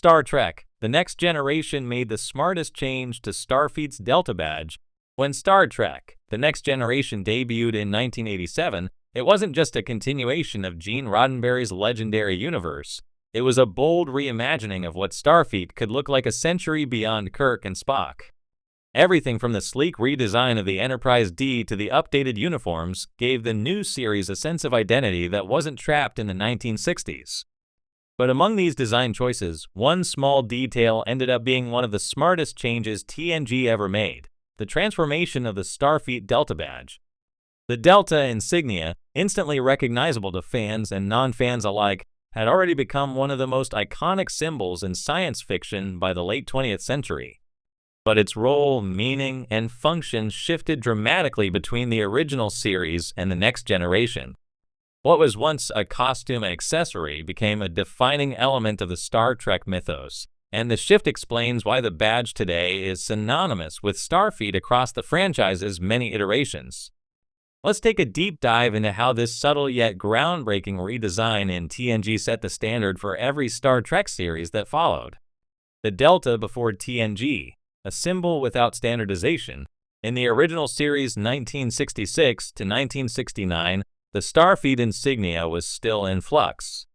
Star Trek: The Next Generation made the smartest change to Starfleet's Delta badge. When Star Trek: The Next Generation debuted in 1987, it wasn't just a continuation of Gene Roddenberry's legendary universe. It was a bold reimagining of what Starfleet could look like a century beyond Kirk and Spock. Everything from the sleek redesign of the Enterprise D to the updated uniforms gave the new series a sense of identity that wasn't trapped in the 1960s. But among these design choices, one small detail ended up being one of the smartest changes TNG ever made: the transformation of the Starfleet Delta badge. The Delta insignia, instantly recognizable to fans and non-fans alike, had already become one of the most iconic symbols in science fiction by the late 20th century. But its role, meaning, and function shifted dramatically between the original series and the Next Generation. What was once a costume and accessory became a defining element of the Star Trek mythos, and the shift explains why the badge today is synonymous with Starfleet across the franchise's many iterations. Let's take a deep dive into how this subtle yet groundbreaking redesign in TNG set the standard for every Star Trek series that followed. The Delta before TNG, a symbol without standardization. In the original series 1966 to 1969, the Starfleet insignia was still in flux.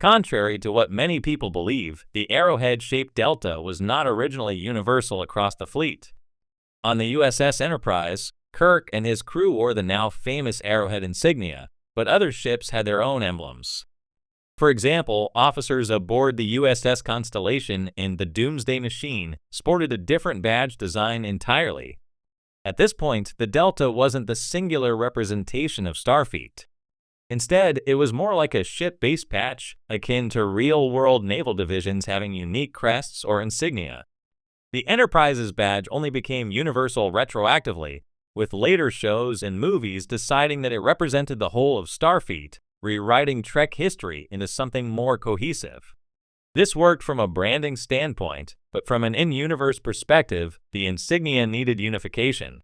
Contrary to what many people believe, the arrowhead-shaped Delta was not originally universal across the fleet. On the USS Enterprise, Kirk and his crew wore the now famous arrowhead insignia, but other ships had their own emblems. For example, officers aboard the USS Constellation in the Doomsday Machine sported a different badge design entirely. At this point, the Delta wasn't the singular representation of Starfleet. Instead, it was more like a ship base patch, akin to real-world naval divisions having unique crests or insignia. The Enterprise's badge only became universal retroactively, with later shows and movies deciding that it represented the whole of Starfleet, rewriting Trek history into something more cohesive. This worked from a branding standpoint, but from an in-universe perspective, the insignia needed unification.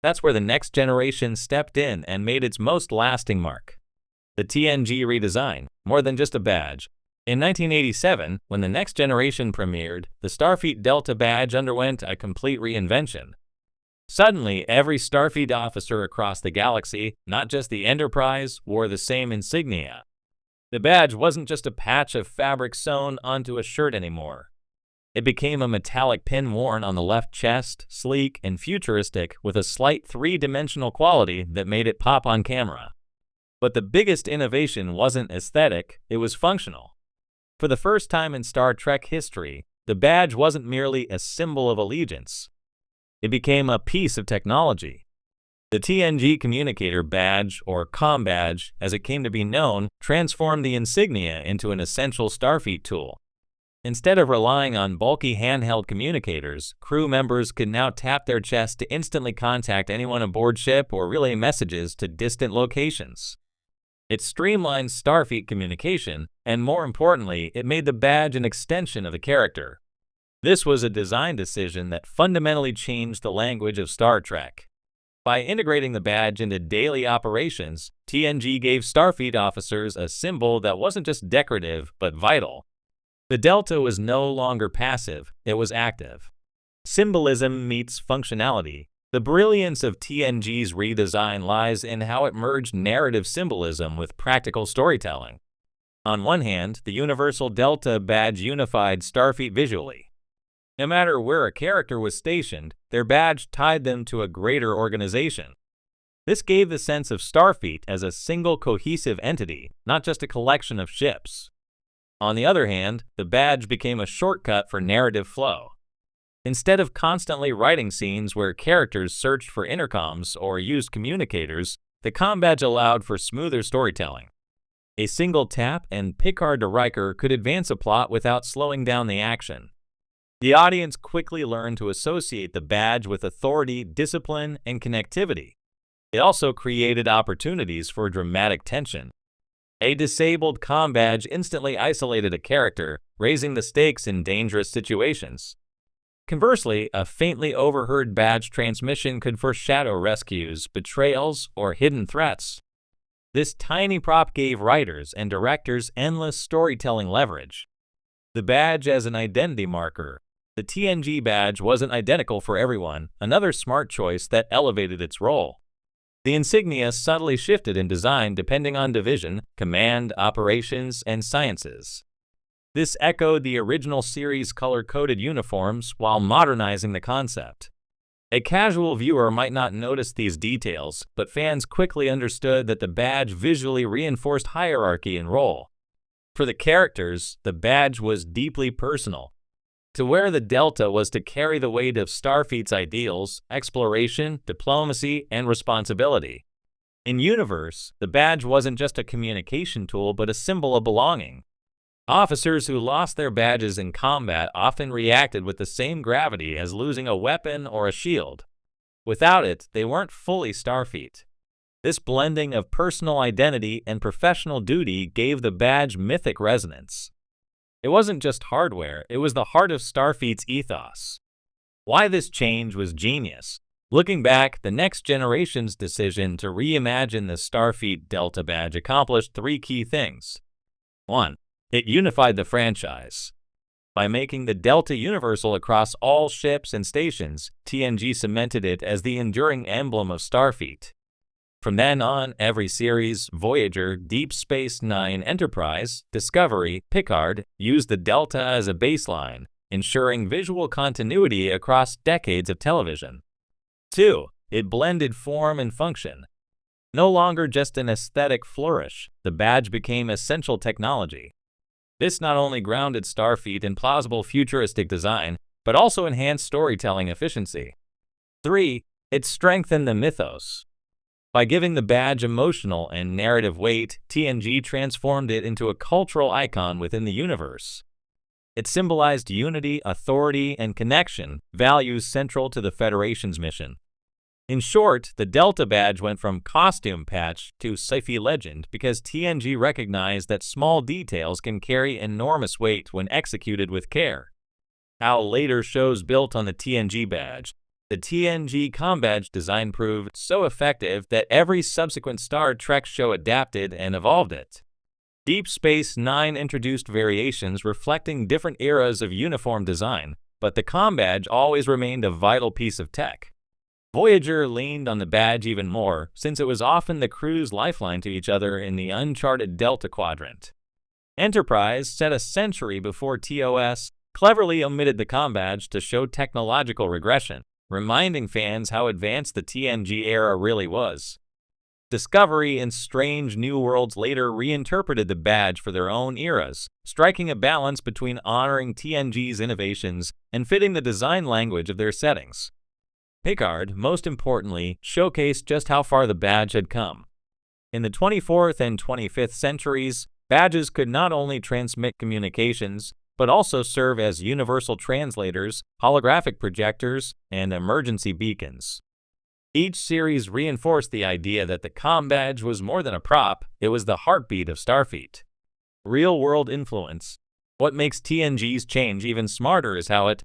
That's where the Next Generation stepped in and made its most lasting mark. The TNG redesign, more than just a badge. In 1987, when the Next Generation premiered, the Starfleet Delta badge underwent a complete reinvention. Suddenly, every Starfleet officer across the galaxy, not just the Enterprise, wore the same insignia. The badge wasn't just a patch of fabric sewn onto a shirt anymore. It became a metallic pin worn on the left chest, sleek and futuristic, with a slight three-dimensional quality that made it pop on camera. But the biggest innovation wasn't aesthetic, it was functional. For the first time in Star Trek history, the badge wasn't merely a symbol of allegiance. It became a piece of technology. The TNG Communicator Badge, or COM badge, as it came to be known, transformed the insignia into an essential Starfleet tool. Instead of relying on bulky handheld communicators, crew members could now tap their chest to instantly contact anyone aboard ship or relay messages to distant locations. It streamlined Starfleet communication, and more importantly, it made the badge an extension of the character. This was a design decision that fundamentally changed the language of Star Trek. By integrating the badge into daily operations, TNG gave Starfleet officers a symbol that wasn't just decorative, but vital. The Delta was no longer passive, it was active. Symbolism meets functionality. The brilliance of TNG's redesign lies in how it merged narrative symbolism with practical storytelling. On one hand, the Universal Delta badge unified Starfleet visually. No matter where a character was stationed, their badge tied them to a greater organization. This gave the sense of Starfleet as a single cohesive entity, not just a collection of ships. On the other hand, the badge became a shortcut for narrative flow. Instead of constantly writing scenes where characters searched for intercoms or used communicators, the COM badge allowed for smoother storytelling. A single tap and Picard to Riker could advance a plot without slowing down the action. The audience quickly learned to associate the badge with authority, discipline, and connectivity. It also created opportunities for dramatic tension. A disabled COM badge instantly isolated a character, raising the stakes in dangerous situations. Conversely, a faintly overheard badge transmission could foreshadow rescues, betrayals, or hidden threats. This tiny prop gave writers and directors endless storytelling leverage. The badge as an identity marker. The TNG badge wasn't identical for everyone, another smart choice that elevated its role. The insignia subtly shifted in design depending on division, command, operations, and sciences. This echoed the original series' color-coded uniforms while modernizing the concept. A casual viewer might not notice these details, but fans quickly understood that the badge visually reinforced hierarchy and role. For the characters, the badge was deeply personal. To wear the Delta was to carry the weight of Starfleet's ideals, exploration, diplomacy, and responsibility. In universe, the badge wasn't just a communication tool but a symbol of belonging. Officers who lost their badges in combat often reacted with the same gravity as losing a weapon or a shield. Without it, they weren't fully Starfleet. This blending of personal identity and professional duty gave the badge mythic resonance. It wasn't just hardware, it was the heart of Starfleet's ethos. Why this change was genius. Looking back, the next generation's decision to reimagine the Starfleet Delta badge accomplished three key things. 1. It unified the franchise. By making the Delta universal across all ships and stations, TNG cemented it as the enduring emblem of Starfleet. From then on, every series, Voyager, Deep Space Nine, Enterprise, Discovery, Picard, used the Delta as a baseline, ensuring visual continuity across decades of television. 2. It blended form and function. No longer just an aesthetic flourish, the badge became essential technology. This not only grounded Starfleet in plausible futuristic design, but also enhanced storytelling efficiency. 3. It strengthened the mythos. By giving the badge emotional and narrative weight, TNG transformed it into a cultural icon within the universe. It symbolized unity, authority, and connection, values central to the Federation's mission. In short, the Delta badge went from costume patch to sci-fi legend because TNG recognized that small details can carry enormous weight when executed with care. How later shows built on the TNG badge. The TNG combadge design proved so effective that every subsequent Star Trek show adapted and evolved it. Deep Space Nine introduced variations reflecting different eras of uniform design, but the combadge always remained a vital piece of tech. Voyager leaned on the badge even more, since it was often the crew's lifeline to each other in the uncharted Delta Quadrant. Enterprise, set a century before TOS, cleverly omitted the combadge to show technological regression, reminding fans how advanced the TNG era really was. Discovery and Strange New Worlds later reinterpreted the badge for their own eras, striking a balance between honoring TNG's innovations and fitting the design language of their settings. Picard, most importantly, showcased just how far the badge had come. In the 24th and 25th centuries, badges could not only transmit communications, but also serve as universal translators, holographic projectors, and emergency beacons. Each series reinforced the idea that the combadge was more than a prop, it was the heartbeat of Starfleet. Real-world influence. What makes TNG's change even smarter is how it